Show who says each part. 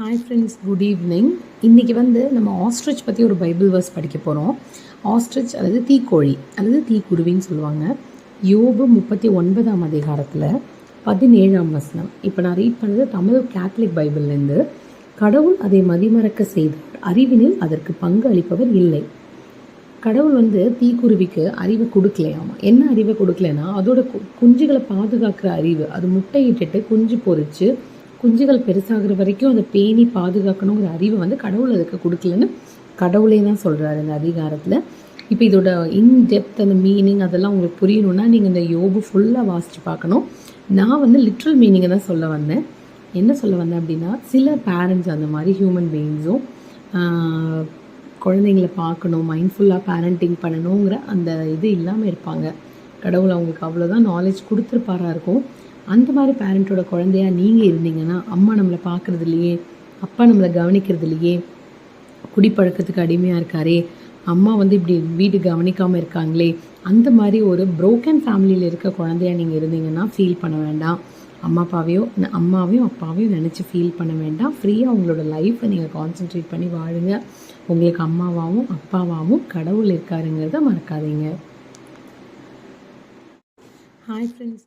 Speaker 1: Hi friends, good evening. இன்றைக்கி நம்ம ostrich பற்றி ஒரு பைபிள் வேர்ஸ் படிக்க போகிறோம். ஆஸ்ட்ரிச் அல்லது தீக்கோழி அல்லது தீக்குருவின்னு சொல்லுவாங்க. யோபு 39ஆம் அதிகாரத்தில் 17ஆம் வசனம். இப்போ நான் ரீட் பண்ணது தமிழ் கேத்தலிக் பைபிள்லேருந்து. கடவுள் அதை மதிமறக்க செய்தார், அறிவினில் அதற்கு பங்கு அளிப்பவர் இல்லை. கடவுள் தீக்குருவிக்கு அறிவை கொடுக்கலையாமா. என்ன அறிவை கொடுக்கலன்னா, அதோட குஞ்சுகளை பாதுகாக்கிற அறிவு. அது முட்டையிட்டுட்டு குஞ்சு பொறிச்சு குஞ்சுகள் பெருசாகிற வரைக்கும் அதை பேணி பாதுகாக்கணுங்கிற அறிவை கடவுள் அதுக்கு கொடுக்கலன்னு கடவுளே தான் சொல்கிறாரு இந்த அதிகாரத்தில். இப்போ இதோட இன்டெப்த் அந்த மீனிங் அதெல்லாம் உங்களுக்கு புரியணுன்னா நீங்கள் இந்த யோபு ஃபுல்லாக வாசித்து பார்க்கணும். நான் லிட்ரல் மீனிங்கை தான் சொல்ல வந்தேன். என்ன சொல்ல வந்தேன் அப்படின்னா, சில பேரண்ட்ஸ் அந்த மாதிரி ஹியூமன் பீயிங்ஸும் குழந்தைங்கள பார்க்கணும், மைண்ட்ஃபுல்லாக பேரண்டிங் பண்ணணுங்கிற அந்த இது இல்லாமல் இருப்பாங்க. கடவுள் அவங்களுக்கு அவ்வளோதான் நாலேஜ் கொடுத்துருப்பாரா இருக்கும். அந்த மாதிரி பேரண்ட்டோட குழந்தையா நீங்கள் இருந்தீங்கன்னா, அம்மா நம்மளை பார்க்குறது இல்லையே, அப்பா நம்மளை கவனிக்கிறது இல்லையே, குடிப்பழக்கத்துக்கு அடிமையாக இருக்காரே, அம்மா இப்படி வீடு கவனிக்காமல் இருக்காங்களே, அந்த மாதிரி ஒரு ப்ரோக்கன் ஃபேமிலியில் இருக்க குழந்தையா நீங்கள் இருந்தீங்கன்னா ஃபீல் பண்ண வேண்டாம். அம்மாவையும் அப்பாவையும் நினச்சி ஃபீல் பண்ண வேண்டாம். ஃப்ரீயாக உங்களோட லைஃப்பை நீங்கள் கான்சென்ட்ரேட் பண்ணி வாழுங்க. உங்களுக்கு அம்மாவாகவும் அப்பாவாகவும் கடவுள் இருக்காருங்கிறத மறக்காதீங்க. Hi friends.